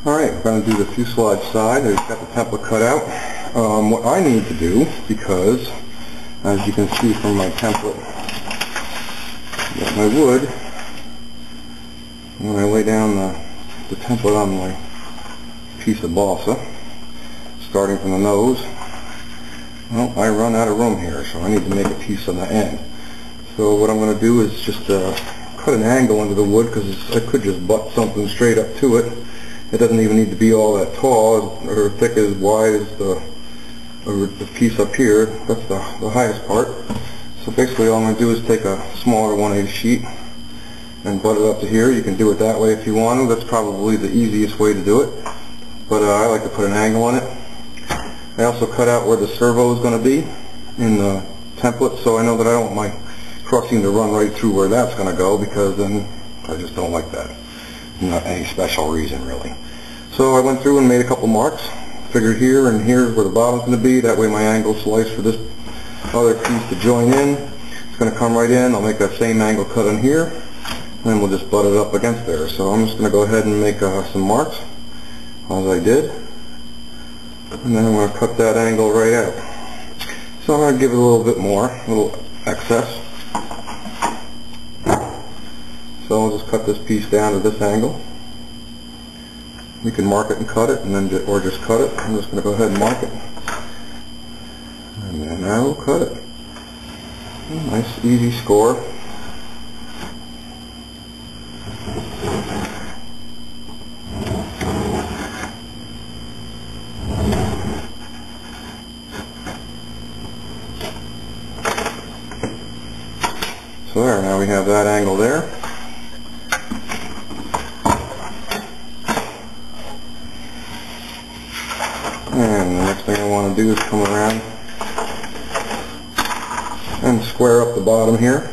Alright, we're going to do the fuselage side. I've got the template cut out. What I need to do, because as you can see from my template, my wood, when I lay down the template on my piece of balsa, starting from the nose, well, I run out of room here, so I need to make a piece on the end. So what I'm going to do is just cut an angle into the wood, because I could just butt something straight up to it. It doesn't even need to be all that tall or thick as wide as the piece up here. That's the highest part. So basically all I'm going to do is take a smaller 1/8 sheet and butt it up to here. You can do it that way if you want to. That's probably the easiest way to do it. But I like to put an angle on it. I also cut out where the servo is going to be in the template, so I know that I don't want my crossing to run right through where that's going to go, because then I just don't like that. Not any special reason really. So I went through and made a couple marks. Figured here and here's where the bottom's going to be. That way my angle slice for this other piece to join in, it's going to come right in. I'll make that same angle cut in here, and then we'll just butt it up against there. So I'm just going to go ahead and make some marks, as I did, and then I'm going to cut that angle right out. So I'm going to give it a little bit more, a little excess. So I'll just cut this piece down to this angle. You can mark it and cut it, and then or just cut it. I'm just going to go ahead and mark it, and then I will cut it. Nice, easy score. So there, now we have that angle there. And the next thing I want to do is come around and square up the bottom here.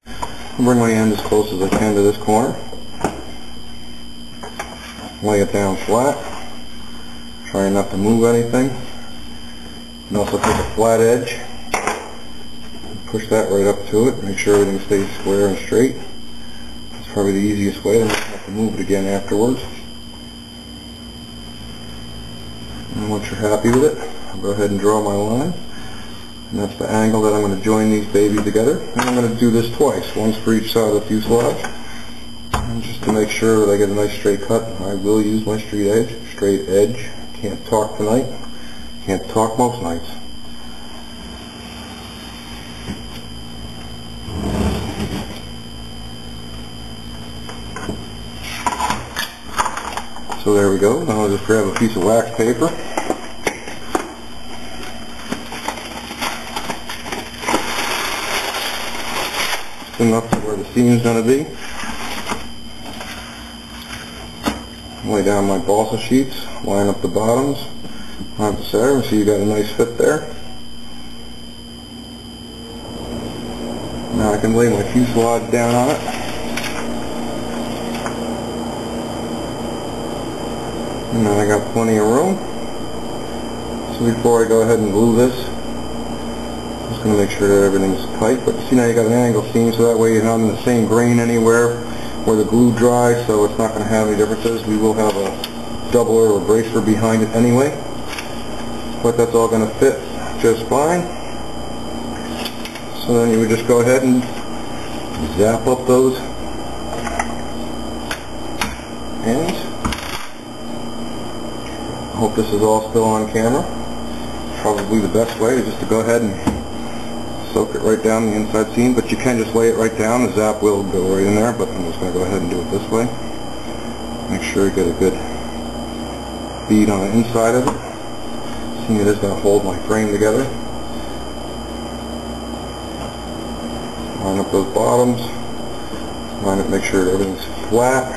I'll bring my end as close as I can to this corner. Lay it down flat. Try not to move anything. And also take a flat edge. Push that right up to it. Make sure everything stays square and straight. That's probably the easiest way. Then I have to move it again afterwards. And once you're happy with it, I'll go ahead and draw my line. And that's the angle that I'm going to join these babies together. And I'm going to do this twice, once for each side of the fuselage. And just to make sure that I get a nice straight cut, I will use my straight edge. Can't talk tonight. Can't talk most nights. So there we go. Now I'll just grab a piece of wax paper. Just enough to where the seam is going to be. Lay down my balsa sheets, line up the bottoms on the center, and see you got a nice fit there. Now I can lay my fuselage down on it. And then I got plenty of room. So before I go ahead and glue this, I'm just going to make sure that everything's tight. But see, now you got an angle seam, so that way you're not in the same grain anywhere where the glue dries, so it's not going to have any differences. We will have a doubler or bracer behind it anyway. But that's all going to fit just fine. So then you would just go ahead and zap up those ends. I hope this is all still on camera. Probably the best way is just to go ahead and soak it right down the inside seam, but you can just lay it right down. The zap will go right in there, but I'm just going to go ahead and do it this way. Make sure you get a good bead on the inside of it. See, it is going to hold my frame together. Line up those bottoms. Line up, make sure everything's flat.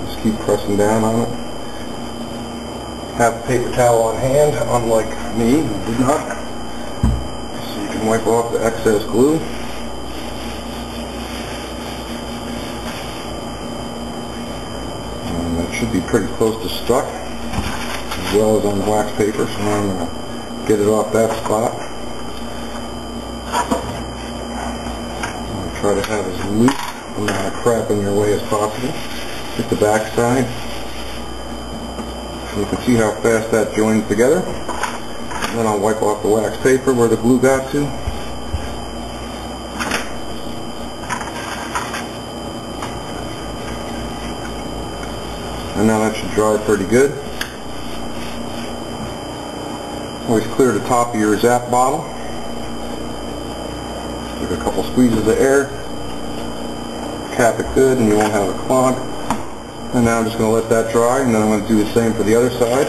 Just keep pressing down on it. Have a paper towel on hand, unlike me, who did not. So you can wipe off the excess glue. And that should be pretty close to stuck, as well as on the wax paper, so I'm going to get it off that spot. I'm going to try to have as loose amount of crap in your way as possible. Get the back side. You can see how fast that joins together. And then I'll wipe off the wax paper where the glue got to. And now that should dry pretty good. Always clear the top of your zap bottle. Give it a couple squeezes of air. Cap it good and you won't have a clog. And now I'm just going to let that dry, and then I'm going to do the same for the other side.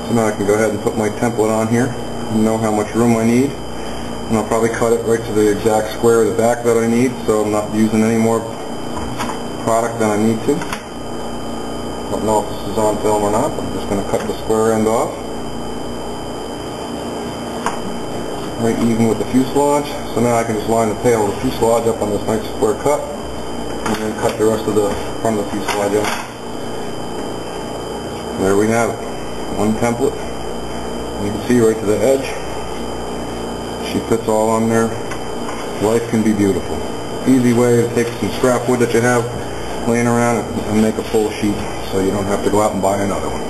So now I can go ahead and put my template on here and know how much room I need. And I'll probably cut it right to the exact square of the back that I need, so I'm not using any more product than I need to. I don't know if this is on film or not, but I'm just going to cut the square end off. Right even with the fuselage. So now I can just line the tail of the fuselage up on this nice square cut, and then cut the rest of the front of the fuselage out. There we have it. One template. You can see right to the edge. She fits all on there. Life can be beautiful. Easy way to take some scrap wood that you have laying around and make a full sheet, so you don't have to go out and buy another one.